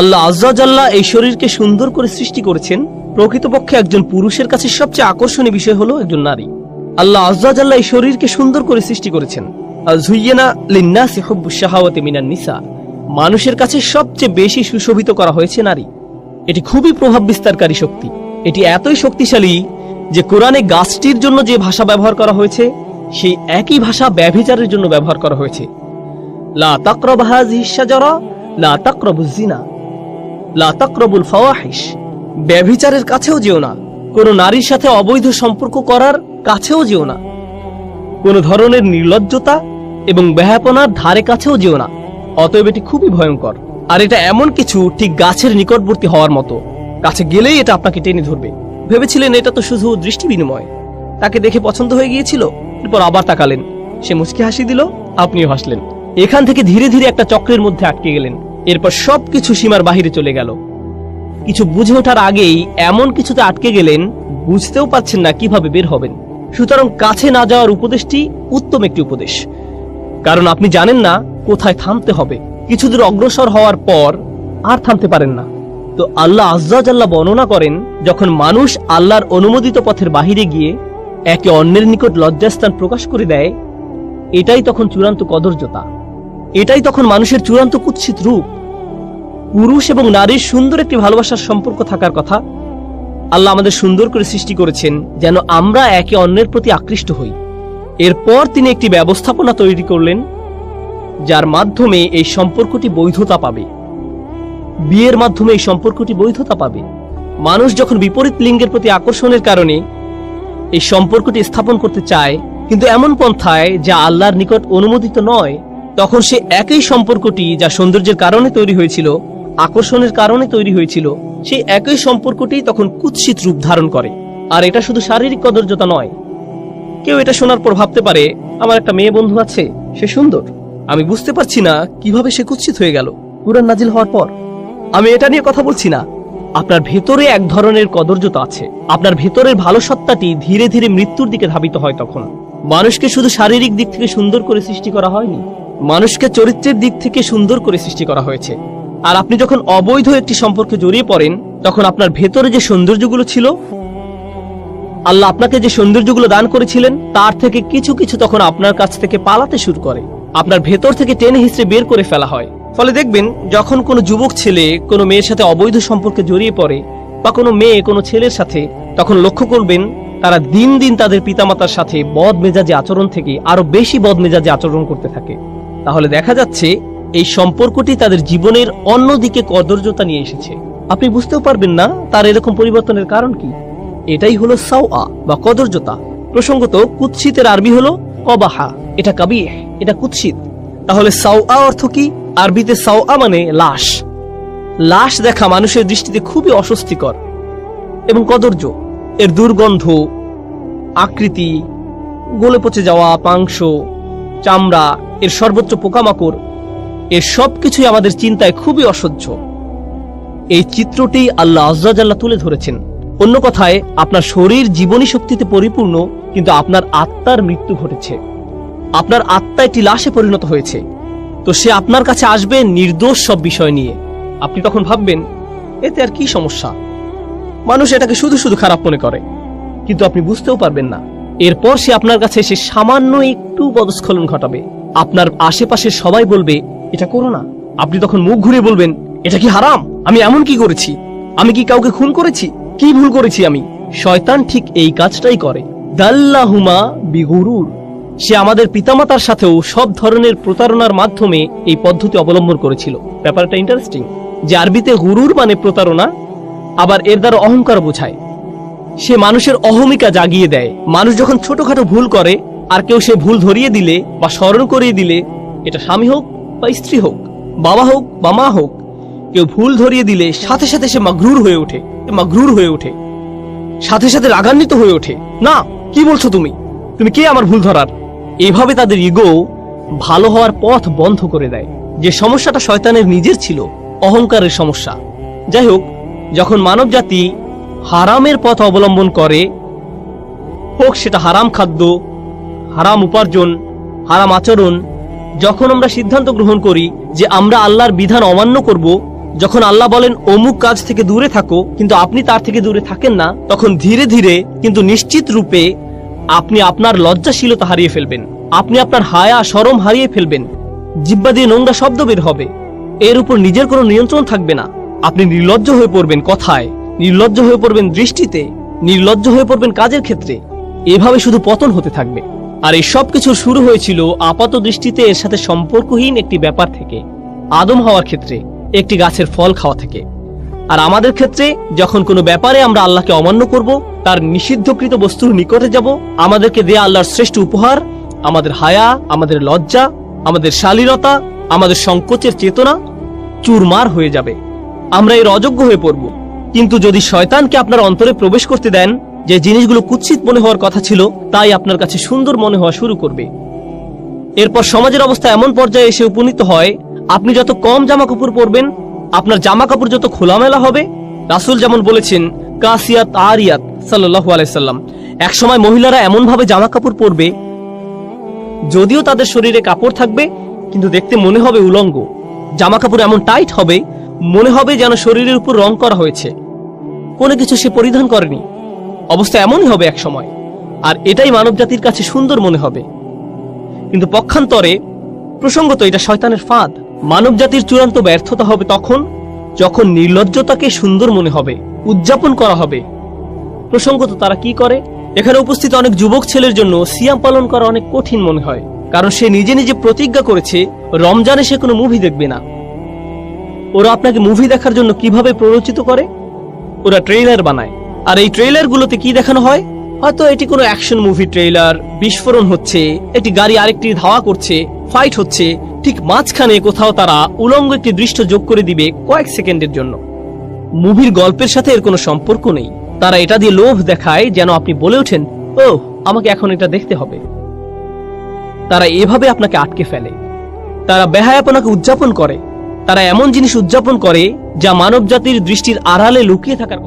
আল্লাহ আজ্জা জাল্লা এই শরীরকে সুন্দর করে সৃষ্টি করেছেন। প্রকৃতপক্ষে একজন পুরুষের কাছে সবচেয়ে আকর্ষণীয় বিষয় হলো একজন নারী। আল্লাহ আজ্জা জাল্লা এই শরীরকে সুন্দর করে সৃষ্টি করেছেন। যুয়্যিনা লিন্নাসি হুব্বুশ শাহাওয়াতি মিনান নিসা, মানুষের কাছে সবচেয়ে বেশি সুশোভিত করা হয়েছে নারী। এটি খুবই প্রভাব বিস্তারকারী শক্তি। এটি এতই শক্তিশালী যে কোরআনে গাছটির জন্য যে ভাষা ব্যবহার করা হয়েছে সেই একই ভাষা ব্যভিচারের জন্য ব্যবহার করা হয়েছে। লা তাকরাবু হাযিহিশ শাজারা লা তাকরাবুজ জিনা লা তাকরাবুল ফাওয়াহিশ, ব্যভিচারের কাছেও যেও না, কোন নারীর সাথে অবৈধ সম্পর্ক করার কাছেও যেও না, কোন ধরনের নির্লজ্জতা এবং বেহায়াপনার ধারে কাছেও যেও না। অতএব এটি খুবই ভয়ঙ্কর। আর এটা এমন কিছু ঠিক গাছের নিকটবর্তী হওয়ার মতো, কাছে গেলেই এটা আপনাকে টেনে ধরবে। ভেবেছিলেন এটা তো শুধু দৃষ্টি বিনিময়, তাকে দেখে পছন্দ হয়ে গিয়েছিল, এরপর আবার তাকালেন, সে মুচকি হাসি দিল, আপনিও হাসলেন। এখান থেকে ধীরে ধীরে একটা চক্রের মধ্যে আটকে গেলেন। এরপর সবকিছু সীমার বাহিরে চলে গেল। কিছু বুঝে ওঠার আগেই এমন কিছুতে আটকে গেলেন, বুঝতেও পারছেন না কিভাবে বের হবেন। সুতরাং কাছে না যাওয়ার উপদেশটি উত্তম একটি উপদেশ, কারণ আপনি জানেন না কোথায় থামতে হবে। কিছু দূর অগ্রসর হওয়ার পর আর থামতে পারেন না। তো আল্লাহ আজ্জা জাল্লা বর্ণনা করেন, যখন মানুষ আল্লাহর অনুমোদিত পথের বাহিরে গিয়ে একে অন্যের নিকট লজ্জাস্থান প্রকাশ করে দেয়, এটাই তখন চূড়ান্ত কদর্যতা, এটাই তখন মানুষের চূড়ান্ত কুৎসিত রূপ। পুরুষ এবং নারীর সুন্দর একটি ভালোবাসার সম্পর্ক থাকার কথা। আল্লাহ আমাদের সুন্দর করে সৃষ্টি করেছেন যেন আমরা একে অন্যের প্রতি আকৃষ্ট হই। এরপর তিনি একটি ব্যবস্থাপনা তৈরি করলেন যার মাধ্যমে এই সম্পর্কটি বৈধতা পাবে। বিয়ের মাধ্যমে এই সম্পর্কটি বৈধতা পাবে। মানুষ যখন বিপরীত লিঙ্গের প্রতি আকর্ষণের কারণে এই সম্পর্কটি স্থাপন করতে চায়, কিন্তু এমন পন্থায় যা আল্লাহর নিকট অনুমোদিত নয়, তখন সে একই সম্পর্কটি যা সৌন্দর্যের কারণে তৈরি হয়েছিল, আকর্ষণের কারণে তৈরি হয়েছিল, সেই একই সম্পর্কটি তখন কুৎসিত রূপ ধারণ করে। আর এটা শুধু শারীরিক কদর্যতা নয়। কেউ এটা শোনার পর ভাবতে পারে, আমার একটা মেয়ে বন্ধু আছে, সে সুন্দর, আমি বুঝতে পারছি না কিভাবে সে কুৎসিত হয়ে গেল কুরআন নাজিল হওয়ার পর। আমি এটা নিয়ে কথা বলছি না। আপনার ভেতরে এক ধরনের কদর্যতা আছে। আপনার ভেতরের ভালো সত্তাটি ধীরে ধীরে মৃত্যুর দিকে ধাবিত হয়। তখন মানুষকে শুধু শারীরিক দিক থেকে সুন্দর করে সৃষ্টি করা হয়নি, মানুষকে চরিত্রের দিক থেকে সুন্দর করে সৃষ্টি করা হয়েছে। আর আপনি যখন অবৈধ একটি সম্পর্কে জড়িয়ে পড়েন, তখন আপনার ভেতরে যে সৌন্দর্যগুলো ছিল, আল্লাহ আপনাকে যে সৌন্দর্যগুলো দান করেছিলেন, তার থেকে কিছু কিছু তখন আপনার কাছ থেকে পালাতে শুরু করে। আপনার ভেতর থেকে টেনে হিঁচড়ে বের করে ফেলা হয়। ফলে দেখবেন, যখন কোনো যুবক ছেলে কোনো মেয়ের সাথে অবৈধ সম্পর্কে জড়িয়ে পড়ে, বা কোনো মেয়ে কোনো ছেলের সাথে, তখন লক্ষ্য করবেন তারা দিন দিন তাদের পিতামাতার সাথে বদমেজাজি আচরণ থেকে আরো বেশি বদমেজাজি আচরণ করতে থাকে। তাহলে দেখা যাচ্ছে এই সম্পর্কটি তাদের জীবনের অন্যদিকে কদর্যতা নিয়ে এসেছে। আপনি বুঝতেও পারবেন না তার এরকম পরিবর্তনের কারণ কি। এটাই হলো সাওয়া বা কদর্যতা। প্রসঙ্গত, কুৎসিতের আরবি হলো কবাহা, এটা কাবিহ, এটা কুৎসিত। তাহলে সাওয়া অর্থ কি? আরবিতে সাওয়া মানে লাশ। লাশ দেখা মানুষের দৃষ্টিতে খুবই অস্বস্তিকর এবং কদর্য। এর দুর্গন্ধ, আকৃতি, গলে পচে যাওয়া মাংস, চামড়া, এর সর্বোচ্চ পোকামাকড়, এর সবকিছুই আমাদের চিন্তায় খুবই অসহ্য। এই চিত্রটি আল্লাহ আজ্জা জাল্লা তুলে ধরেছেন। অন্য কথায়, আপনার শরীর জীবনী শক্তিতে পরিপূর্ণ, কিন্তু আপনার আত্মার মৃত্যু ঘটেছে। আপনার আত্মা একটি লাশে পরিণত হয়েছে। তো সে আপনার কাছে আসবে নির্দোষ সব বিষয় নিয়ে। আপনি তখন ভাববেন, এতে আর কি সমস্যা, মানুষ এটাকে শুধু শুধু খারাপ মনে করে। কিন্তু আপনি বুঝতেও পারবেন না। এরপর সে আপনার কাছে এসে সামান্য একটু পদস্খলন ঘটাবে। আপনার আশেপাশে সবাই বলবে, এটা করো না। আপনি তখন মুখ ঘুরিয়ে বলবেন, এটা কি হারাম? আমি এমন কি করেছি? আমি কি কাউকে খুন করেছি? কি ভুল করেছি আমি? শয়তান ঠিক এই কাজটাই করে। দাল্লাহুমা বিগুরুর। সে আমাদের পিতামাতার সাথেও সব ধরনের প্রতারণার মাধ্যমে এই পদ্ধতি অবলম্বন করেছিল। ব্যাপারটা ইন্টারেস্টিং যে আরবিতে গুরুর মানে প্রতারণা, আবার এর দ্বারা অহংকার বোঝায়। সে মানুষের অহমিকা জাগিয়ে দেয়। মানুষ যখন ছোটখাটো ভুল করে, আর কেউ সে ভুল ধরিয়ে দিলে বা স্মরণ করিয়ে দিলে, এটা স্বামী হোক বা স্ত্রী হোক, বাবা হোক বা মা হোক, কেউ ভুল ধরিয়ে দিলে সাথে সাথে সে মাগরুর হয়ে ওঠে, সাথে সাথে রাগান্বিত হয়ে ওঠে। না, কি বলছো তুমি? তুমি কে আমার ভুল ধরার? এভাবে তাদের ইগো ভালো হওয়ার পথ বন্ধ করে দেয়। যে সমস্যাটা শয়তানের নিজের ছিল, অহংকারের সমস্যা। যাই হোক, যখন মানব জাতি হারামের পথ অবলম্বন করে, হোক সেটা হারাম খাদ্য, হারাম উপার্জন, হারাম আচরণ, যখন আমরা সিদ্ধান্ত গ্রহণ করি যে আমরা আল্লাহর বিধান অমান্য করব, যখন আল্লাহ বলেন অমুক কাজ থেকে দূরে থাকো, কিন্তু আপনি তার থেকে দূরে থাকেন না, তখন ধীরে ধীরে কিন্তু নিশ্চিত রূপে আপনি আপনার লজ্জাশীলতা হারিয়ে ফেলবেন, আপনি আপনার হায়া শরম হারিয়ে ফেলবেন, জিহ্বা দিয়ে নোংরা শব্দ বের হবে, এর উপর নিজের কোনো নিয়ন্ত্রণ থাকবে না। আপনি নির্লজ্জ হয়ে পড়বেন কথায়, নির্লজ্জ হয়ে পড়বেন দৃষ্টিতে, নির্লজ্জ হয়ে পড়বেন কাজের ক্ষেত্রে। এভাবে শুধু পতন হতে থাকবে। আর এই সব কিছুর শুরু হয়েছিল আপাত দৃষ্টিতে এর সাথে সম্পর্কহীন একটি ব্যাপার থেকে, আদম হওয়ার ক্ষেত্রে একটি গাছের ফল খাওয়া থেকে। আর আমাদের ক্ষেত্রে যখন কোনো ব্যাপারে আমরা আল্লাহকে অমান্য করব, তার নিষিদ্ধকৃত বস্তুর নিকটে যাব, আমাদেরকে দেয়া আল্লাহর শ্রেষ্ঠ উপহার, আমাদের হায়া, আমাদের লজ্জা, আমাদের শালীনতা, আমাদের সংকোচের চেতনা চুরমার হয়ে যাবে, আমরা এর অযোগ্য হয়ে পড়ব। কিন্তু যদি শয়তানকে আপনার অন্তরে প্রবেশ করতে দেন, যে জিনিসগুলো কুৎসিত মনে হওয়ার কথা ছিল তাই আপনার কাছে সুন্দর মনে হওয়া শুরু করবে। এরপর সমাজের অবস্থা এমন পর্যায়ে এসে উপনীত হয়, আপনি যত কম জামা কাপড় পরবেন, আপনার জামা কাপড় যত খোলামেলা হবে। রাসূল যেমন বলেছেন, কাসিয়াত আরিয়াত সাল্লাল্লাহু আলাইহি সাল্লাম, এক সময় মহিলারা এমন ভাবে জামা কাপড় পরবে, যদিও তাদের শরীরে কাপড় থাকবে কিন্তু দেখতে মনে হবে উলঙ্গ। জামা কাপড় এমন টাইট হবে, মনে হবে যেন শরীরের উপর রং করা হয়েছে, কোনো কিছু সে পরিধান করেনি। অবস্থা এমনই হবে এক সময়, আর এটাই মানব জাতির কাছে সুন্দর মনে হবে। কিন্তু পক্ষান্তরে প্রসঙ্গত এটা শয়তানের ফাঁদ। মানব জাতির চূড়ান্ত ব্যর্থতা হবে তখন যখন নির্লজ্জতাকে সুন্দর মনে হবে, উদযাপন করা হবে। প্রসঙ্গত তারা কি করে, এখানে উপস্থিত অনেক যুবক ছেলের জন্য সিয়াম পালন করা অনেক কঠিন মনে হয়, কারণ সে নিজে নিজে প্রতিজ্ঞা করেছে রমজানে সে কোনো মুভি দেখবে না। ওরা আপনাকে মুভি দেখার জন্য কিভাবে প্ররোচিত করে, ওরা ট্রেইলার বানায়। আর এই ট্রেইলার গুলোতে কি দেখানো হয়, হয়তো এটি কোনো অ্যাকশন মুভি ট্রেইলার, বিস্ফোরণ হচ্ছে, একটি গাড়ি আরেকটি ধাওয়া করছে, ফাইট হচ্ছে, ঠিক মাঝখানে কোথাও তারা উলঙ্গ একটি দৃশ্য যোগ করে দিবে কয়েক সেকেন্ডের জন্য। মুভির গল্পের সাথে এর কোনো সম্পর্ক নেই। তারা এটা দিয়ে লোভ দেখায় যেন আপনি বলে ওঠেন, ও আমাকে এখন এটা দেখতে হবে। তারা এভাবে আপনাকে আটকে ফেলে, তারা বেহায়াপনাকে উদযাপন করে, তারা এমন জিনিস উদযাপন করে যা মানব জাতির দৃষ্টির আড়ালে লুকিয়ে থাকার